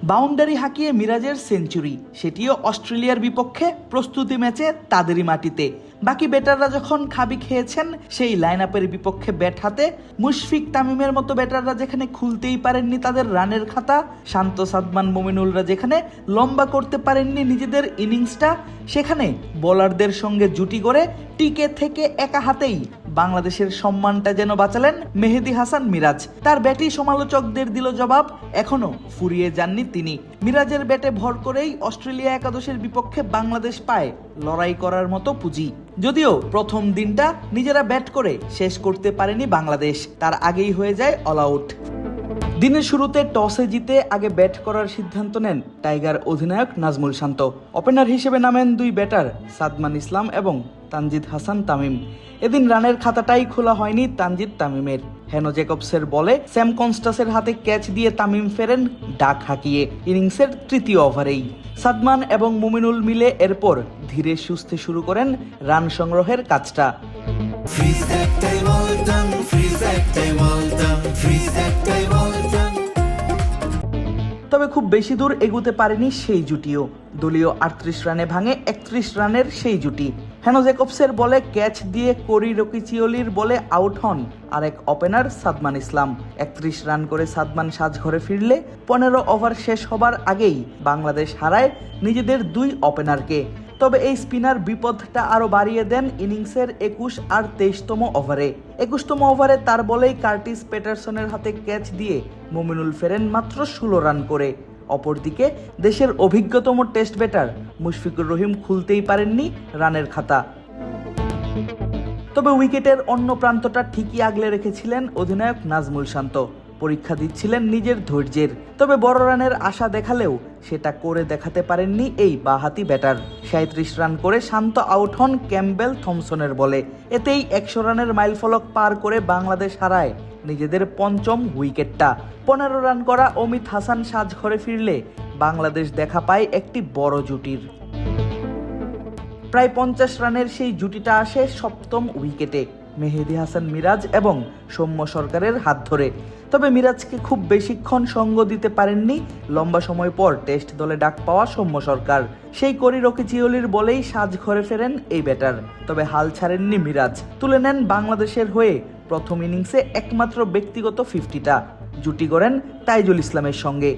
Boundary হাঁকিয়ে মিরাজের century, সেটিও অস্ট্রেলিয়ার বিপক্ষে প্রস্তুতি ম্যাচে তাদেরই মাটিতে। বাকি ব্যাটাররা যখন খাবি খেয়েছেন সেই লাইন আপের বিপক্ষে ব্যাট হাতে মুশফিক তামিমের মতো ব্যাটাররা যেখানে খুলতেই পারেননি তাদের রানের খাতা, শান্ত সাদমান মুমিনুলরা যেখানে লম্বা করতে পারেননি নিজেদের ইনিংসটা, সেখানে বোলারদের সঙ্গে জুটি করে টিকে থেকে একা হাতেই বাংলাদেশের সম্মানটা যেন বাঁচালেন মেহেদী হাসান মিরাজ। তার ব্যাটই সমালোচকদের দিল জবাব, এখনো ফুরিয়ে যাননি তিনি। মিরাজের ব্যাটে ভর করেই অস্ট্রেলিয়া একাদশের বিপক্ষে বাংলাদেশ পায় লড়াই করার মতো পুঁজি। যদিও প্রথম দিনটা নিজেরা ব্যাট করে শেষ করতে পারেনি বাংলাদেশ, তার আগেই হয়ে যায় অল আউট। দিনের শুরুতে টসে জিতে আগে ব্যাট করার সিদ্ধান্ত নেন টাইগার অধিনায়ক নাজমুল শান্ত। ওপেনার হিসেবে নামেন দুই ব্যাটার সাদমান ইসলাম এবং তানজিদ হাসান তামিম। এদিন রানের খাতাটাই খোলা হয়নি তানজিদ তামিমের। হেনো জ্যাকবসের বলে স্যাম কনস্টাসের হাতে ক্যাচ দিয়ে তামিম ফেরেন ডাক হাঁকিয়ে ইনিংসের তৃতীয় ওভারেই। সাদমান এবং মুমিনুল মিলে এরপর ধীরে সুস্থে শুরু করেন রান সংগ্রহের কাজটা। তবে খুব বেশি দূর এগুতে পারেনি সেই জুটিও। দলীয় 38 রানে ভাঙে 31 রানের সেই জুটি। হেনো জ্যাকবসের বলে ক্যাচ দিয়ে কোরি রকিচিওলির বলে আউট হন আরেক ওপেনার সাদমান ইসলাম। 31 রান করে সাদমান সাজঘরে ফিরলে 15 ওভার শেষ হবার আগেই বাংলাদেশ হারায় নিজেদের দুই ওপেনারকে। তবে এই স্পিনার বিপদটা আরো বাড়িয়ে দেন ইনিংসের 21 আর 23তম ওভারে। 21তম ওভারে তার বলেই কার্টিস পেটারসনের হাতে ক্যাচ দিয়ে মুমিনুল ফেরেন মাত্র 16 রান করে। অপরদিকে দেশের অভিজ্ঞতম টেস্ট ব্যাটার মুশফিকুর রহিম খুলতেই পারেননি রানের খাতা। তবে উইকেটের অন্য প্রান্তটা ঠিকই আগলে রেখেছিলেন অধিনায়ক নাজমুল শান্ত। পরীক্ষা দিচ্ছিলেন নিজের ধৈর্যের। তবে বড় রানের আশা দেখালেও সেটা করে দেখাতে পারেননি এই বাঁহাতি ব্যাটার। 37 রান করে শান্ত আউট হন ক্যাম্বেল থমসনের বলে। এতেই 100 রানের মাইলফলক পার করে বাংলাদেশ হারায় নিজেদের পঞ্চম উইকেটটা। 15 রান করা অমিত হাসান সাজঘরে ফিরলে বাংলাদেশ দেখা পায় একটি বড় জুটির। প্রায় 50 রানের সেই জুটিটা আসে সপ্তম উইকেটে মেহেদী হাসান মিরাজ এবং সৌম্য সরকারের হাত ধরে। তবে মিরাজকে খুব বেশিক্ষণ সঙ্গ দিতে পারেননি লম্বা সময় পর টেস্ট দলে ডাক পাওয়া সৌম্য সরকার। সেই কোরি রকিচিওলির বলেই সাজঘরে ফেরেন এই ব্যাটার। তবে হাল ছাড়েননি মিরাজ, তুলে নেন বাংলাদেশের হয়ে প্রথম ইনিংসে একমাত্র ব্যক্তিগত 50টা। জুটি গড়েন তাইজুল ইসলামের সঙ্গে।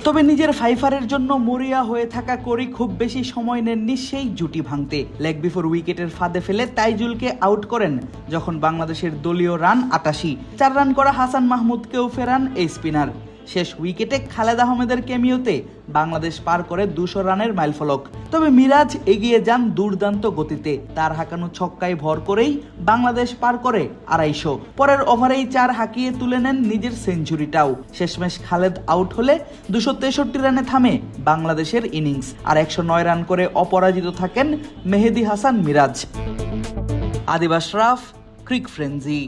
তবে নিজের ফাইফারের জন্য মরিয়া হয়ে থাকা কোরি খুব বেশি সময় নেননি সেই জুটি ভাঙতে। লেগ বিফোর উইকেটের ফাঁদে ফেলে তাইজুলকে আউট করেন যখন বাংলাদেশের দলীয় রান 88। 4 রান করা হাসান মাহমুদকেও ফেরান এই স্পিনার। শেষ উইকেটে খালেদ আহমেদের ক্যামিওতে বাংলাদেশ পার করে 200 রানের মাইলফলক। তবে মিরাজ এগিয়ে যান দুর্দান্ত গতিতে। তার হাঁকানো ছক্কায় ভর করেই বাংলাদেশ পার করে 250। পরের ওভারেই 4 হাঁকিয়ে তুলে নেন নিজের সেঞ্চুরিটাও। শেষমেশ খালেদ আউট হলে 263 রানে থামে বাংলাদেশের ইনিংস। আর 109 রান করে অপরাজিত থাকেন মেহেদী হাসান মিরাজ। আদিব আশরাফ, ক্রিক ফ্রেঞ্জি।